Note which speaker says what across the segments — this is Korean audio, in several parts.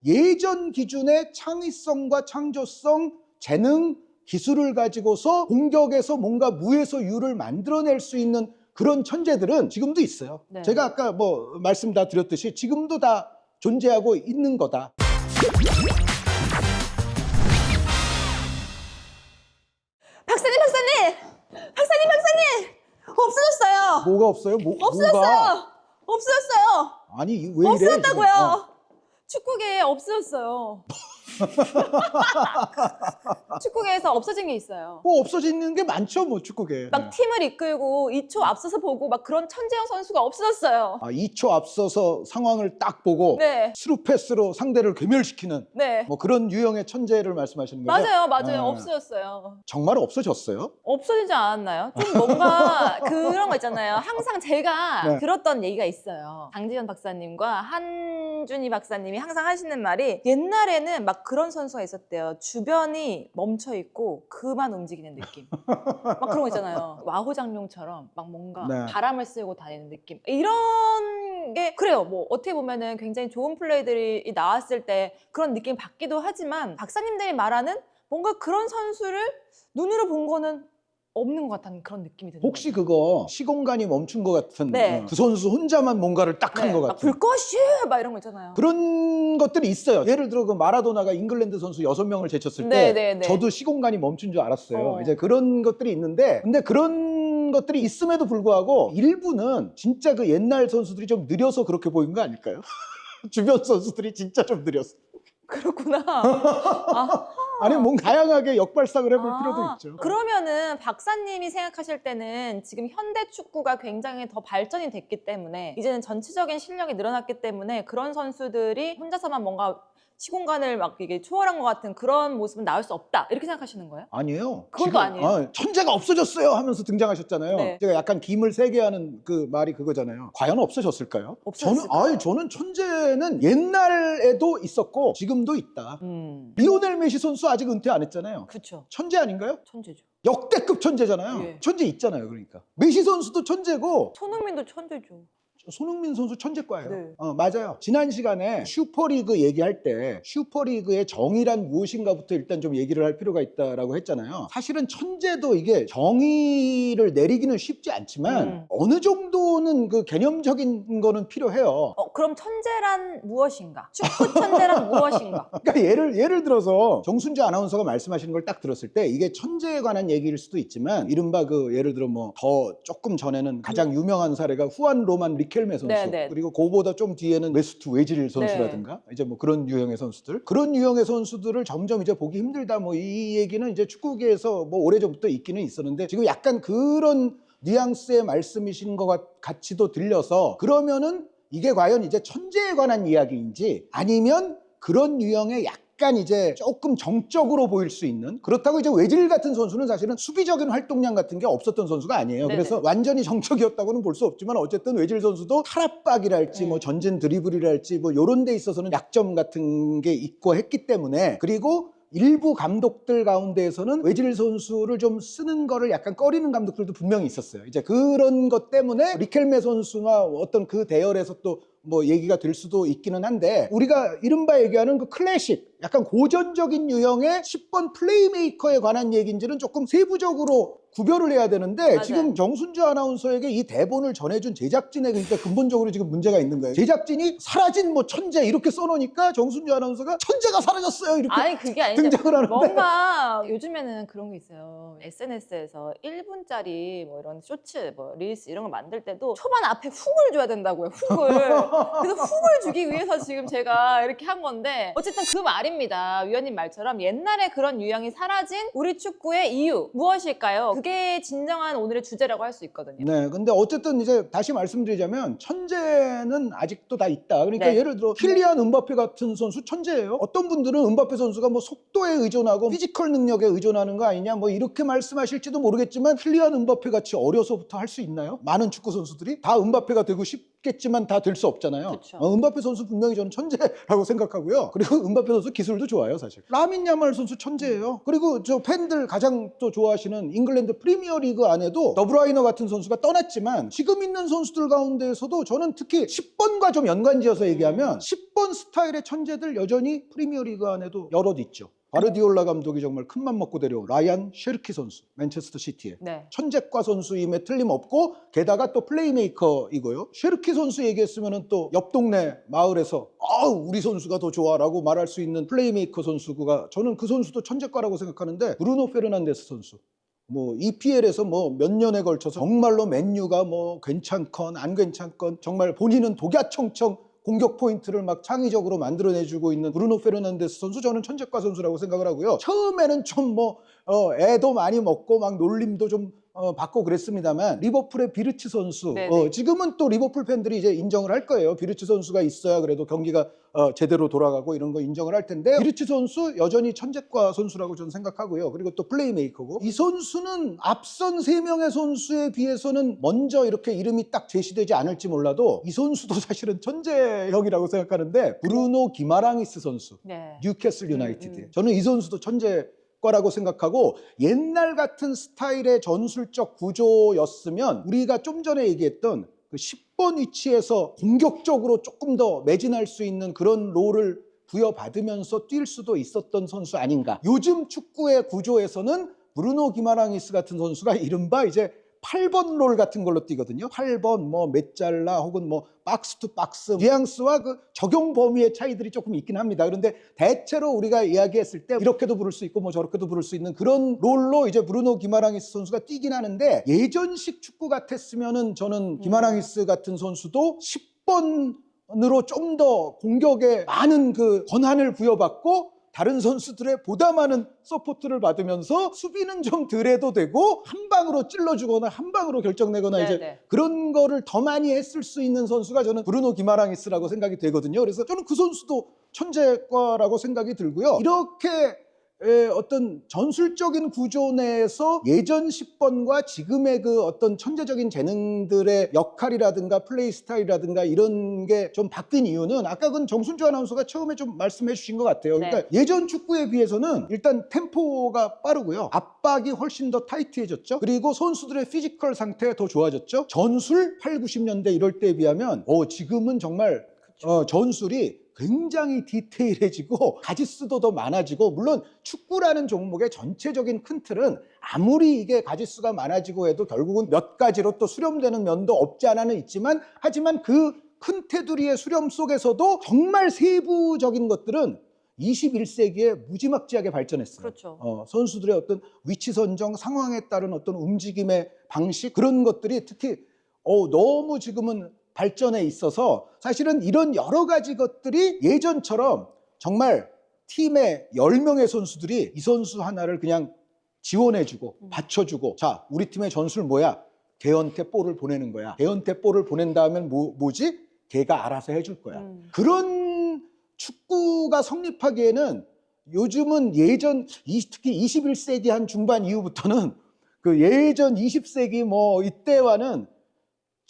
Speaker 1: 예전 기준의 창의성과 창조성, 재능, 기술을 가지고서 공격에서 뭔가 무에서 유를 만들어낼 수 있는 그런 천재들은 지금도 있어요.
Speaker 2: 네.
Speaker 1: 제가 아까 뭐 말씀 다 드렸듯이 지금도 다 존재하고 있는 거다.
Speaker 2: 박사님! 없어졌어요!
Speaker 1: 뭐가 없어요?
Speaker 2: 없어졌어요! 없어졌어요!
Speaker 1: 아니 왜 이래?
Speaker 2: 없어졌다고요!
Speaker 1: 지금?
Speaker 2: 축구계에 없어졌어요. 축구계에서 없어진 게 있어요.
Speaker 1: 뭐 없어지는 게 많죠, 뭐 축구계.
Speaker 2: 막 팀을 이끌고 2초 앞서서 보고 막 그런 천재형 선수가 없어졌어요.
Speaker 1: 2초 앞서서 상황을 딱 보고
Speaker 2: 네.
Speaker 1: 스루 패스로 상대를 괴멸시키는
Speaker 2: 네.
Speaker 1: 뭐 그런 유형의 천재를 말씀하시는 거죠?
Speaker 2: 맞아요. 없어졌어요.
Speaker 1: 정말 없어졌어요?
Speaker 2: 없어지지 않았나요? 좀 뭔가 그런 거 있잖아요. 항상 제가
Speaker 1: 네.
Speaker 2: 들었던 얘기가 있어요. 장지현 박사님과 한준희 박사님이 항상 하시는 말이 옛날에는 막 그런 선수가 있었대요. 주변이 멈춰있고 그만 움직이는 느낌. 막 그런 거 있잖아요. 와호장룡처럼 막 뭔가
Speaker 1: 네.
Speaker 2: 바람을 쐬고 다니는 느낌. 이런 게 그래요. 뭐 어떻게 보면은 굉장히 좋은 플레이들이 나왔을 때 그런 느낌이 받기도 하지만 박사님들이 말하는 뭔가 그런 선수를 눈으로 본 거는 없는 것 같다는 그런 느낌이 드는
Speaker 1: 혹시 그거 시공간이 멈춘 것 같은
Speaker 2: 네.
Speaker 1: 그 선수 혼자만 뭔가를 딱 한 것
Speaker 2: 막
Speaker 1: 같은
Speaker 2: 불꽃이 막 이런 거 있잖아요.
Speaker 1: 그런 것들이 있어요. 예를 들어 그 마라도나가 잉글랜드 선수 6명을 제쳤을
Speaker 2: 네,
Speaker 1: 때
Speaker 2: 네, 네.
Speaker 1: 저도 시공간이 멈춘 줄 알았어요.
Speaker 2: 어.
Speaker 1: 이제 그런 것들이 있는데 근데 그런 것들이 있음에도 불구하고 일부는 진짜 그 옛날 선수들이 좀 느려서 그렇게 보인 거 아닐까요? 주변 선수들이 진짜 좀 느렸어.
Speaker 2: 그렇구나.
Speaker 1: 아니 뭔가 다양하게 역발상을 해볼 필요도 있죠.
Speaker 2: 그러면은 박사님이 생각하실 때는 지금 현대 축구가 굉장히 더 발전이 됐기 때문에 이제는 전체적인 실력이 늘어났기 때문에 그런 선수들이 혼자서만 뭔가 시공간을 막 이게 초월한 것 같은 그런 모습은 나올 수 없다 이렇게 생각하시는 거예요?
Speaker 1: 아니에요.
Speaker 2: 그것도
Speaker 1: 지금,
Speaker 2: 아니에요?
Speaker 1: 천재가 없어졌어요 하면서 등장하셨잖아요.
Speaker 2: 네.
Speaker 1: 제가 약간 김을 세게 하는 그 말이 그거잖아요. 과연 없어졌을까요?
Speaker 2: 없어졌을까요?
Speaker 1: 저는 천재는 옛날에도 있었고 지금도 있다. 리오넬 메시 선수 아직 은퇴 안 했잖아요.
Speaker 2: 그렇죠.
Speaker 1: 천재 아닌가요?
Speaker 2: 천재죠.
Speaker 1: 역대급 천재잖아요.
Speaker 2: 예.
Speaker 1: 천재 있잖아요. 그러니까 메시 선수도 천재고
Speaker 2: 손흥민도 천재죠.
Speaker 1: 손흥민 선수 천재과예요.
Speaker 2: 네.
Speaker 1: 맞아요. 지난 시간에 슈퍼리그 얘기할 때 슈퍼리그의 정의란 무엇인가부터 일단 좀 얘기를 할 필요가 있다라고 했잖아요. 사실은 천재도 이게 정의를 내리기는 쉽지 않지만 어느 정도는 그 개념적인 거는 필요해요.
Speaker 2: 그럼 천재란 무엇인가? 축구 천재란 무엇인가?
Speaker 1: 그러니까 예를 들어서 정순재 아나운서가 말씀하시는 걸 딱 들었을 때 이게 천재에 관한 얘기일 수도 있지만 이른바 그 예를 들어 뭐 더 조금 전에는 가장 유명한 사례가 후안 로만 리켈메 선수
Speaker 2: 네.
Speaker 1: 그리고 그보다 좀 뒤에는 메스투 웨질 선수라든가 이제 뭐 그런 유형의 선수들 그런 유형의 선수들을 점점 이제 보기 힘들다 뭐 이 얘기는 이제 축구계에서 뭐 오래전부터 있기는 있었는데 지금 약간 그런 뉘앙스의 말씀이신 것 같이도 들려서 그러면은 이게 과연 이제 천재에 관한 이야기인지 아니면 그런 유형의 약간 이제 조금 정적으로 보일 수 있는 그렇다고 이제 외질 같은 선수는 사실은 수비적인 활동량 같은 게 없었던 선수가 아니에요.
Speaker 2: 네네.
Speaker 1: 그래서 완전히 정적이었다고는 볼 수 없지만 어쨌든 외질 선수도 탈압박이랄지 뭐 전진 드리블이랄지 뭐 요런 데 있어서는 약점 같은 게 있고 했기 때문에 그리고 일부 감독들 가운데에서는 외질 선수를 좀 쓰는 거를 약간 꺼리는 감독들도 분명히 있었어요. 이제 그런 것 때문에 리켈메 선수나 어떤 그 대열에서 또 뭐 얘기가 될 수도 있기는 한데 우리가 이른바 얘기하는 그 클래식 약간 고전적인 유형의 10번 플레이메이커에 관한 얘기인지는 조금 세부적으로 구별을 해야 되는데
Speaker 2: 맞아요.
Speaker 1: 지금 정순주 아나운서에게 이 대본을 전해준 제작진에 그러니까 근본적으로 지금 문제가 있는 거예요. 제작진이 사라진 뭐 천재 이렇게 써놓으니까 정순주 아나운서가 천재가 사라졌어요 이렇게
Speaker 2: 아니 그게 아니죠.
Speaker 1: 등장을 하는데
Speaker 2: 뭔가 요즘에는 그런 게 있어요. SNS에서 1분짜리 뭐 이런 쇼츠, 뭐 릴스 이런 걸 만들 때도 초반 앞에 훅을 줘야 된다고요. 훅을. 그래서 훅을 주기 위해서 지금 제가 이렇게 한 건데 어쨌든 그 말입니다. 위원님 말처럼 옛날에 그런 유형이 사라진 우리 축구의 이유 무엇일까요? 그게 진정한 오늘의 주제라고 할 수 있거든요.
Speaker 1: 네, 근데 어쨌든 이제 다시 말씀드리자면 천재는 아직도 다 있다. 그러니까
Speaker 2: 네.
Speaker 1: 예를 들어 킬리안 은바페 같은 선수 천재예요. 어떤 분들은 은바페 선수가 뭐 속도에 의존하고 피지컬 능력에 의존하는 거 아니냐 뭐 이렇게 말씀하실지도 모르겠지만 킬리안 은바페 같이 어려서부터 할 수 있나요? 많은 축구 선수들이 다 은바페가 되고 겠지만 다 될 수 없잖아요.
Speaker 2: 그쵸.
Speaker 1: 은바페 선수 분명히 저는 천재라고 생각하고요. 그리고 은바페 선수 기술도 좋아요, 사실. 라민 야말 선수 천재예요. 그리고 저 팬들 가장 또 좋아하시는 잉글랜드 프리미어 리그 안에도 더브라이너 같은 선수가 떠났지만 지금 있는 선수들 가운데에서도 저는 특히 10번과 좀 연관지어서 얘기하면 10번 스타일의 천재들 여전히 프리미어 리그 안에도 여럿 있죠. 바르디올라 감독이 정말 큰맘 먹고 데려온 라이안 셰르키 선수, 맨체스터 시티에.
Speaker 2: 네.
Speaker 1: 천재과 선수임에 틀림없고 게다가 또 플레이메이커이고요. 셰르키 선수 얘기했으면 또 옆 동네 마을에서 우리 선수가 더 좋아라고 말할 수 있는 플레이메이커 선수가 저는 그 선수도 천재과라고 생각하는데 브루노 페르난데스 선수. 뭐 EPL에서 뭐 몇 년에 걸쳐서 정말로 맨유가 뭐 괜찮건 안 괜찮건 정말 본인은 독야청청 공격 포인트를 막 창의적으로 만들어내주고 있는 브루노 페르난데스 선수 저는 천재과 선수라고 생각을 하고요. 처음에는 좀 뭐 애도 많이 먹고 막 놀림도 좀 받고 그랬습니다만 리버풀의 비르츠 선수 지금은 또 리버풀 팬들이 이제 인정을 할 거예요. 비르츠 선수가 있어야 그래도 경기가 제대로 돌아가고 이런 거 인정을 할 텐데 비르츠 선수 여전히 천재과 선수라고 저는 생각하고요. 그리고 또 플레이메이커고 이 선수는 앞선 3명의 선수에 비해서는 먼저 이렇게 이름이 딱 제시되지 않을지 몰라도 이 선수도 사실은 천재형이라고 생각하는데 브루노 기마랑이스 선수
Speaker 2: 네.
Speaker 1: 뉴캐슬 유나이티드 저는 이 선수도 천재과라고 생각하고 옛날 같은 스타일의 전술적 구조였으면 우리가 좀 전에 얘기했던 그 10번 위치에서 공격적으로 조금 더 매진할 수 있는 그런 롤을 부여받으면서 뛸 수도 있었던 선수 아닌가. 요즘 축구의 구조에서는 브루노 기마랑이스 같은 선수가 이른바 이제 8번 롤 같은 걸로 뛰거든요. 8번 뭐 메잘라 혹은 뭐 박스 투 박스 뉘앙스와 그 적용 범위의 차이들이 조금 있긴 합니다. 그런데 대체로 우리가 이야기했을 때 이렇게도 부를 수 있고 뭐 저렇게도 부를 수 있는 그런 롤로 이제 브루노 기마랑이스 선수가 뛰긴 하는데 예전식 축구 같았으면은 저는 기마랑이스 같은 선수도 10번으로 좀 더 공격에 많은 그 권한을 부여받고 다른 선수들의 보다 많은 서포트를 받으면서 수비는 좀 덜 해도 되고 한 방으로 찔러주거나 한 방으로 결정내거나 이제 그런 거를 더 많이 했을 수 있는 선수가 저는 브루노 기마랑이스라고 생각이 되거든요. 그래서 저는 그 선수도 천재과라고 생각이 들고요. 이렇게 어떤 전술적인 구조 내에서 예전 10번과 지금의 그 어떤 천재적인 재능들의 역할이라든가 플레이 스타일이라든가 이런 게 좀 바뀐 이유는 아까 그 정순주 아나운서가 처음에 좀 말씀해 주신 것 같아요. 그러니까 예전 축구에 비해서는 일단 템포가 빠르고요. 압박이 훨씬 더 타이트해졌죠. 그리고 선수들의 피지컬 상태가 더 좋아졌죠. 전술 8, 90년대 이럴 때에 비하면 지금은 정말 전술이 굉장히 디테일해지고 가짓수도 더 많아지고 물론 축구라는 종목의 전체적인 큰 틀은 아무리 이게 가짓수가 많아지고 해도 결국은 몇 가지로 또 수렴되는 면도 없지 않아는 있지만 하지만 그 큰 테두리의 수렴 속에서도 정말 세부적인 것들은 21세기에 무지막지하게 발전했어요.
Speaker 2: 그렇죠.
Speaker 1: 선수들의 어떤 위치 선정, 상황에 따른 어떤 움직임의 방식 그런 것들이 특히 너무 지금은 발전에 있어서 사실은 이런 여러 가지 것들이 예전처럼 정말 팀의 10명의 선수들이 이 선수 하나를 그냥 지원해주고 받쳐주고 자 우리 팀의 전술 뭐야? 걔한테 볼을 보내는 거야. 걔한테 볼을 보낸 다음엔 뭐지? 걔가 알아서 해줄 거야. 그런 축구가 성립하기에는 요즘은 예전 특히 21세기 한 중반 이후부터는 그 예전 20세기 뭐 이때와는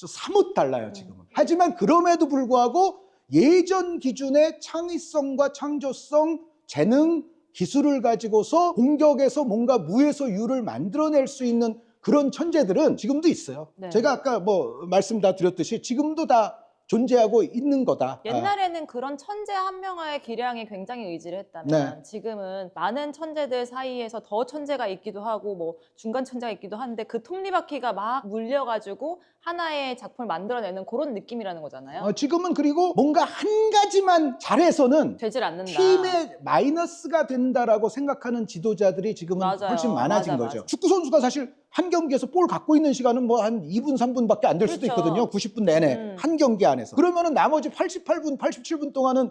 Speaker 1: 사뭇 달라요 지금은. 하지만 그럼에도 불구하고 예전 기준의 창의성과 창조성, 재능, 기술을 가지고서 공격에서 뭔가 무에서 유를 만들어낼 수 있는 그런 천재들은 지금도 있어요. 제가 아까 뭐 말씀 다 드렸듯이 지금도 다 존재하고 있는 거다.
Speaker 2: 옛날에는 그런 천재 한 명의 기량에 굉장히 의지를 했다면 지금은 많은 천재들 사이에서 더 천재가 있기도 하고 뭐 중간 천재가 있기도 한데 그 톱니바퀴가 막 물려가지고 하나의 작품을 만들어내는 그런 느낌이라는 거잖아요.
Speaker 1: 지금은 그리고 뭔가 한 가지만 잘해서는
Speaker 2: 되질 않는다.
Speaker 1: 팀에 마이너스가 된다라고 생각하는 지도자들이 지금은 훨씬 많아진 거죠. 축구 선수가 사실 한 경기에서 볼 갖고 있는 시간은 뭐 한 2분, 3분밖에 안 될 수도 있거든요. 90분 내내 한 경기 안에서. 그러면은 나머지 88분, 87분 동안은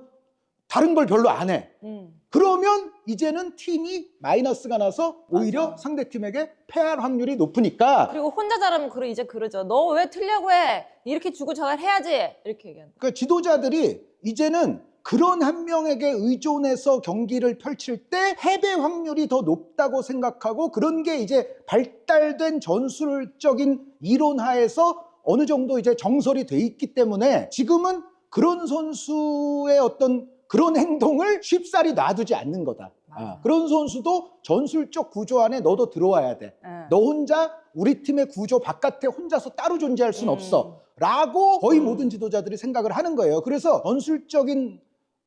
Speaker 1: 다른 걸 별로 안 해. 그러면 이제는 팀이 마이너스가 나서 오히려 상대팀에게 패할 확률이 높으니까.
Speaker 2: 그리고 혼자 잘하면 이제 그러죠. 너 왜 틀려고 해? 이렇게 주고 잘 해야지. 이렇게 얘기하는.
Speaker 1: 그러니까 지도자들이 이제는 그런 한 명에게 의존해서 경기를 펼칠 때 패배 확률이 더 높다고 생각하고 그런 게 이제 발달된 전술적인 이론 하에서 어느 정도 이제 정설이 돼 있기 때문에 지금은 그런 선수의 어떤 그런 행동을 쉽사리 놔두지 않는 거다. 그런 선수도 전술적 구조 안에 너도 들어와야 돼. 너 혼자 우리 팀의 구조 바깥에 혼자서 따로 존재할 수는 없어. 라고 거의 모든 지도자들이 생각을 하는 거예요. 그래서 전술적인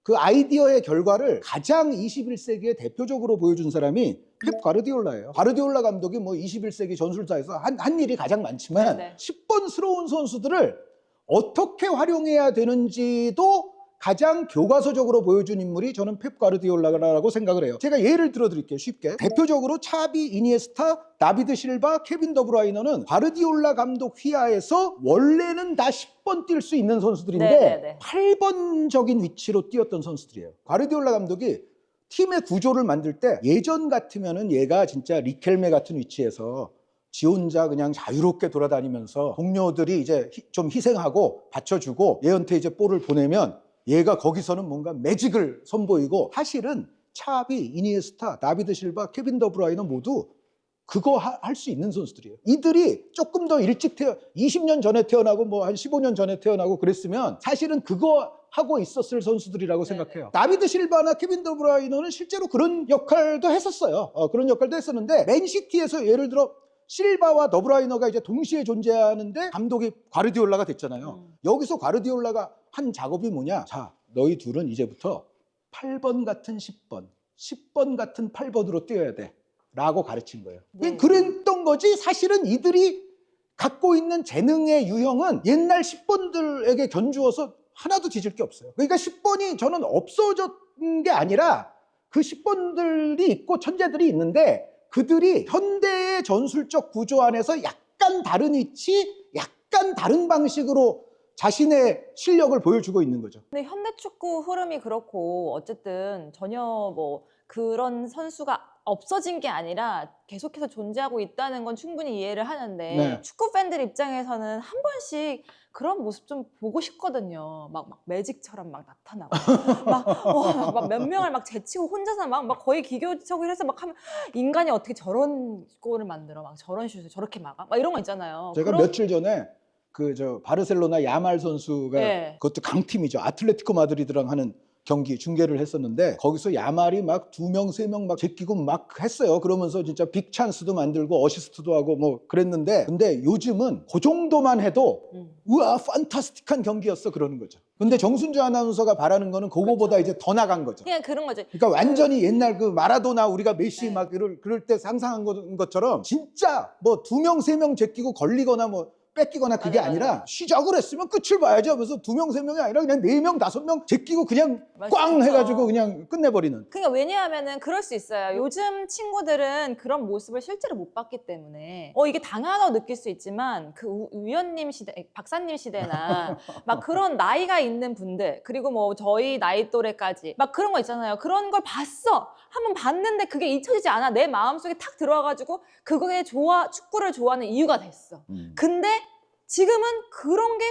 Speaker 1: 그 아이디어의 결과를 가장 21세기에 대표적으로 보여준 사람이 펩 과르디올라예요. 과르디올라 감독이 뭐 21세기 전술사에서 한 일이 가장 많지만
Speaker 2: 네.
Speaker 1: 10번스러운 선수들을 어떻게 활용해야 되는지도 가장 교과서적으로 보여준 인물이 저는 펩 과르디올라라고 생각을 해요. 제가 예를 들어드릴게요. 쉽게. 대표적으로 차비, 이니에스타, 다비드 실바, 케빈 더브라이너는 과르디올라 감독 휘하에서 원래는 다 10번 뛸 수 있는 선수들인데
Speaker 2: 네네네.
Speaker 1: 8번적인 위치로 뛰었던 선수들이에요. 과르디올라 감독이 팀의 구조를 만들 때 예전 같으면은 얘가 진짜 리켈메 같은 위치에서 지 혼자 그냥 자유롭게 돌아다니면서 동료들이 이제 좀 희생하고 받쳐주고 얘한테 이제 볼을 보내면 얘가 거기서는 뭔가 매직을 선보이고, 사실은 차비, 이니에스타, 다비드 실바, 케빈 더브라이너 모두 그거 할 수 있는 선수들이에요. 이들이 조금 더 일찍 20년 전에 태어나고 뭐 한 15년 전에 태어나고 그랬으면 사실은 그거 하고 있었을 선수들이라고 생각해요. 다비드 실바나 케빈 더브라이너는 실제로 그런 역할도 했었어요. 그런 역할도 했었는데 맨시티에서 예를 들어 실바와 더브라이너가 이제 동시에 존재하는데 감독이 과르디올라가 됐잖아요. 여기서 과르디올라가 한 작업이 뭐냐? 자, 너희 둘은 이제부터 8번 같은 10번, 10번 같은 8번으로 뛰어야 돼 라고 가르친 거예요. 그랬던 거지. 사실은 이들이 갖고 있는 재능의 유형은 옛날 10번들에게 견주어서 하나도 뒤질 게 없어요. 그러니까 10번이 저는 없어졌는 게 아니라 그 10번들이 있고 천재들이 있는데 그들이 현대의 전술적 구조 안에서 약간 다른 위치, 약간 다른 방식으로 자신의 실력을 보여주고 있는 거죠.
Speaker 2: 근데 현대 축구 흐름이 그렇고 어쨌든 전혀 뭐 그런 선수가 없어진 게 아니라 계속해서 존재하고 있다는 건 충분히 이해를 하는데
Speaker 1: 네.
Speaker 2: 축구 팬들 입장에서는 한 번씩 그런 모습 좀 보고 싶거든요. 막 매직처럼 막 나타나고 막 몇 명을 막 제치고 혼자서 막 거의 기교적으로 해서 막 하면 인간이 어떻게 저런 골을 만들어 막 저런 슛을 저렇게 막아 막 이런 거 있잖아요.
Speaker 1: 제가 며칠 전에 그 바르셀로나 야말 선수가
Speaker 2: 네.
Speaker 1: 그것도 강팀이죠. 아틀레티코 마드리드랑 하는 경기 중계를 했었는데 거기서 야말이 막 2명, 3명 막 제끼고 막 했어요. 그러면서 진짜 빅 찬스도 만들고 어시스트도 하고 뭐 그랬는데 근데 요즘은 그 정도만 해도 우와 판타스틱한 경기였어 그러는 거죠. 근데 정순주 아나운서가 바라는 거는 그거보다 이제 더 나간 거죠.
Speaker 2: 그냥 그런 거죠.
Speaker 1: 그러니까 완전히 옛날 그 마라도나 우리가 메시
Speaker 2: 네.
Speaker 1: 막 그럴 때 상상한 것처럼 진짜 뭐 2명, 3명 제끼고 걸리거나 뭐 뺏기거나 그게
Speaker 2: 맞아요.
Speaker 1: 아니라 시작을 했으면 끝을 봐야지 하면서 2명, 3명이 아니라 그냥 4명, 5명 제끼고 그냥 꽝 해가지고 그냥 끝내버리는.
Speaker 2: 그러니까 왜냐하면은 그럴 수 있어요. 요즘 친구들은 그런 모습을 실제로 못 봤기 때문에 이게 당연하다고 느낄 수 있지만 그 위원님 시대, 박사님 시대나 막 그런 나이가 있는 분들 그리고 뭐 저희 나이 또래까지 막 그런 거 있잖아요. 그런 걸 봤어. 한번 봤는데 그게 잊혀지지 않아. 내 마음속에 탁 들어와가지고 그거에 축구를 좋아하는 이유가 됐어. 근데 지금은 그런 게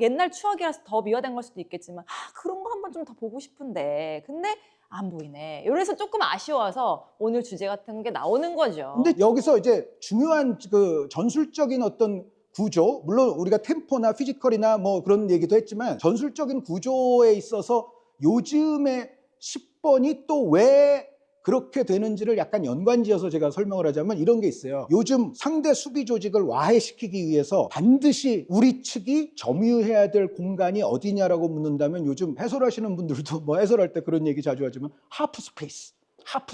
Speaker 2: 옛날 추억이라서 더 미화된 걸 수도 있겠지만 그런 거 한번 좀 더 보고 싶은데 근데 안 보이네. 이래서 조금 아쉬워서 오늘 주제 같은 게 나오는 거죠.
Speaker 1: 근데 여기서 이제 중요한 그 전술적인 어떤 구조, 물론 우리가 템포나 피지컬이나 뭐 그런 얘기도 했지만 전술적인 구조에 있어서 요즘에 10번이 또 왜 그렇게 되는지를 약간 연관지어서 제가 설명을 하자면 이런 게 있어요. 요즘 상대 수비 조직을 와해시키기 위해서 반드시 우리 측이 점유해야 될 공간이 어디냐라고 묻는다면 요즘 해설하시는 분들도 뭐 해설할 때 그런 얘기 자주 하지만 하프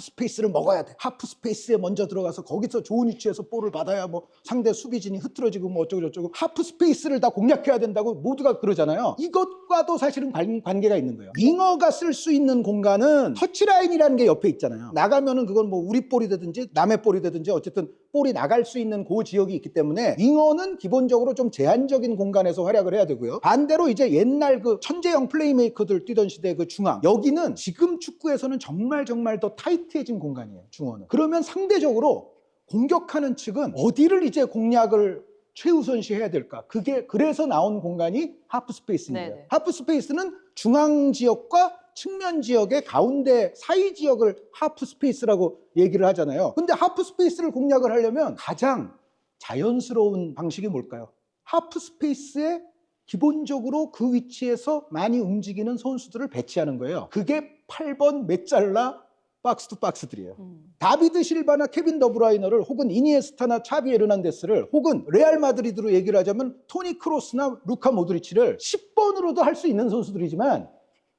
Speaker 1: 스페이스를 먹어야 돼. 하프 스페이스에 먼저 들어가서 거기서 좋은 위치에서 볼을 받아야 뭐 상대 수비진이 흐트러지고 뭐 어쩌고 저쩌고 하프 스페이스를 다 공략해야 된다고 모두가 그러잖아요. 이것과도 사실은 관계가 있는 거예요. 윙어가 쓸 수 있는 공간은 터치라인이라는 게 옆에 있잖아요. 나가면은 그건 뭐 우리 볼이 되든지 남의 볼이 되든지 어쨌든 볼이 나갈 수 있는 그 지역이 있기 때문에 윙어는 기본적으로 좀 제한적인 공간에서 활약을 해야 되고요. 반대로 이제 옛날 그 천재형 플레이메이커들 뛰던 시대 그 중앙, 여기는 지금 축구에서는 정말 더 타이트해진 공간이에요. 중원은. 그러면 상대적으로 공격하는 측은 어디를 이제 공략을 최우선시해야 될까? 그래서 나온 공간이 하프 스페이스입니다.
Speaker 2: 네네.
Speaker 1: 하프 스페이스는 중앙 지역과 측면 지역의 가운데 사이 지역을 하프 스페이스라고 얘기를 하잖아요. 근데 하프 스페이스를 공략을 하려면 가장 자연스러운 방식이 뭘까요? 하프 스페이스에 기본적으로 그 위치에서 많이 움직이는 선수들을 배치하는 거예요. 그게 8번 메잘라 박스 투 박스들이에요. 다비드 실바나 케빈 더브라이너를 혹은 이니에스타나 차비 에르난데스를 혹은 레알 마드리드로 얘기를 하자면 토니 크로스나 루카 모드리치를 10번으로도 할 수 있는 선수들이지만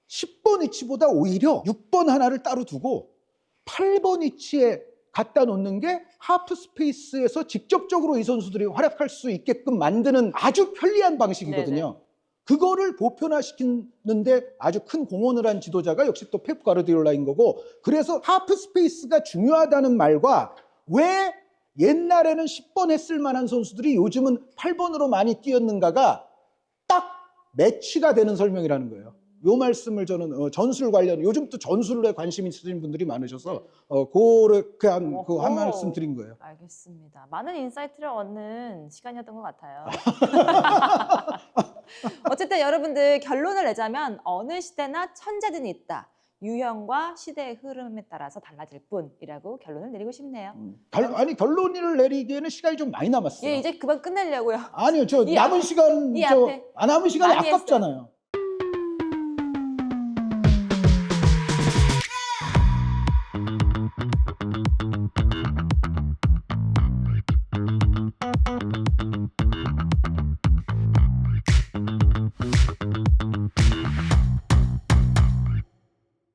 Speaker 1: 10번 위치보다 오히려 6번 하나를 따로 두고 8번 위치에 갖다 놓는 게 하프 스페이스에서 직접적으로 이 선수들이 활약할 수 있게끔 만드는 아주 편리한 방식이거든요.
Speaker 2: 네네.
Speaker 1: 그거를 보편화시키는데 아주 큰 공헌을 한 지도자가 역시 또 펩 가르디올라인 거고, 그래서 하프 스페이스가 중요하다는 말과 왜 옛날에는 10번 했을 만한 선수들이 요즘은 8번으로 많이 뛰었는가가 딱 매치가 되는 설명이라는 거예요. 요 말씀을 저는 전술 관련, 요즘 또 전술에 관심 있으신 분들이 많으셔서 그렇게 한 말씀 드린 거예요.
Speaker 2: 알겠습니다. 많은 인사이트를 얻는 시간이었던 것 같아요. 어쨌든 여러분들 결론을 내자면 어느 시대나 천재는 있다. 유형과 시대의 흐름에 따라서 달라질 뿐이라고 결론을 내리고 싶네요.
Speaker 1: 아니 결론을 내리기에는 시간이 좀 많이 남았어요.
Speaker 2: 예, 이제 그만 끝내려고요.
Speaker 1: 아니요, 저
Speaker 2: 이
Speaker 1: 남은
Speaker 2: 앞에,
Speaker 1: 시간
Speaker 2: 이 앞에
Speaker 1: 남은 시간이
Speaker 2: 많이
Speaker 1: 아깝잖아요.